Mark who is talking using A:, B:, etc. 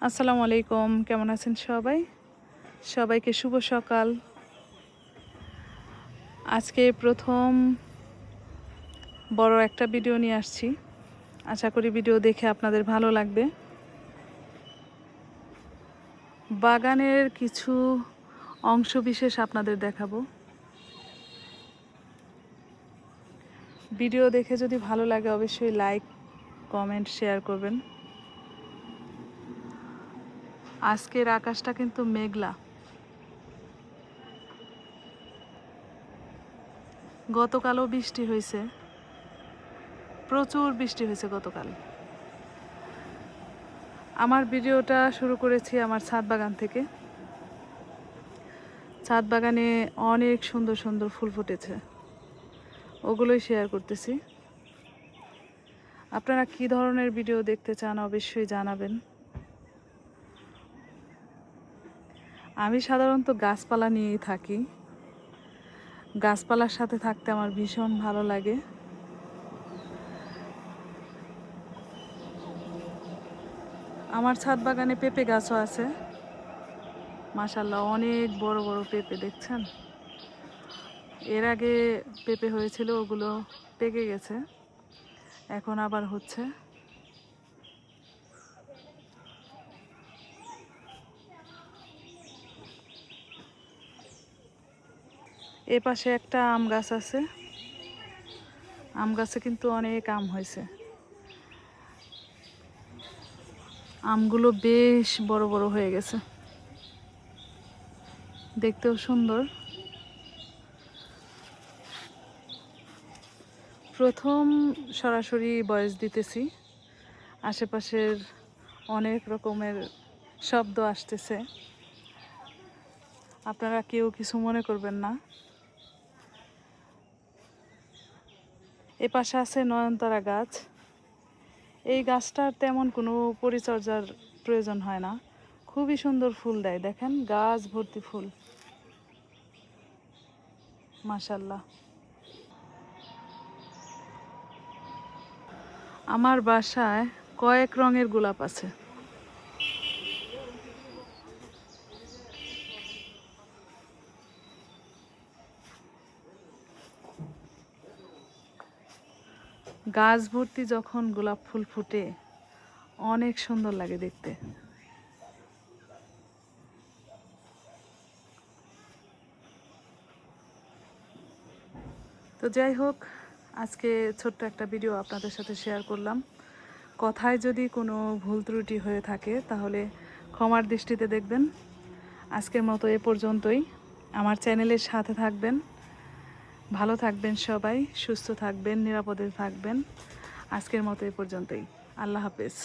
A: আসসালামু আলাইকুম, কেমন আছেন সবাই? সবাইকে শুভ সকাল। আজকে প্রথম বড় একটা ভিডিও নিয়ে আসছি। আশা করি ভিডিও দেখে আপনাদের ভালো লাগবে। বাগানের কিছু অংশ বিশেষ আপনাদের দেখাবো। ভিডিও দেখে যদি ভালো লাগে অবশ্যই লাইক, কমেন্ট, শেয়ার করবেন। আজকের আকাশটা কিন্তু মেঘলা। গতকালও বৃষ্টি হয়েছে, প্রচুর বৃষ্টি হয়েছে গতকাল। আমার ভিডিওটা শুরু করেছি আমার ছাদ বাগান থেকে। ছাদ বাগানে অনেক সুন্দর সুন্দর ফুল ফুটেছে, ওগুলোই শেয়ার করতেছি। আপনারা কি ধরনের ভিডিও দেখতে চান অবশ্যই জানাবেন। আমি সাধারণত গাছপালা নিয়েই থাকি। গাছপালার সাথে থাকতে আমার ভীষণ ভালো লাগে। আমার ছাদ বাগানে পেঁপে গাছও আছে, মাশাআল্লাহ অনেক বড় বড় পেঁপে দেখছেন। এর আগে পেঁপে হয়েছিল, ওগুলো পেকে গেছে, এখন আবার হচ্ছে। এ পাশে একটা আম গাছ আছে, আম গাছে কিন্তু অনেক আম হয়েছে। আমগুলো বেশ বড় বড় হয়ে গেছে, দেখতেও সুন্দর। প্রথম সরাসরি ভয়েস দিতেছি, আশেপাশের অনেক রকমের শব্দ আসতেছে, আপনারা কেউ কিছু মনে করবেন না। এ পাশে আছে নয়নতারা গাছ। এই গাছটার তেমন কোনো পরিচর্যার প্রয়োজন হয় না, খুবই সুন্দর ফুল দেয়। দেখেন গাছ ভর্তি ফুল, মাশাআল্লাহ। আমার বাসায় কয়েক রঙের গোলাপ আছে। গাছ ভর্তি যখন গোলাপ ফুল ফুটে অনেক সুন্দর লাগে দেখতে। তো যাই হোক, আজকে ছোট্ট একটা ভিডিও আপনাদের সাথে শেয়ার করলাম। কথায় যদি কোনো ভুল ত্রুটি হয়ে থাকে তাহলে ক্ষমার দৃষ্টিতে দেখবেন। আজকের মতো এ পর্যন্তই। আমার চ্যানেলের সাথে থাকবেন, ভালো থাকবেন সবাই, সুস্থ থাকবেন, নিরাপদে থাকবেন। আজকের মতো এ পর্যন্তই। আল্লাহ হাফেজ।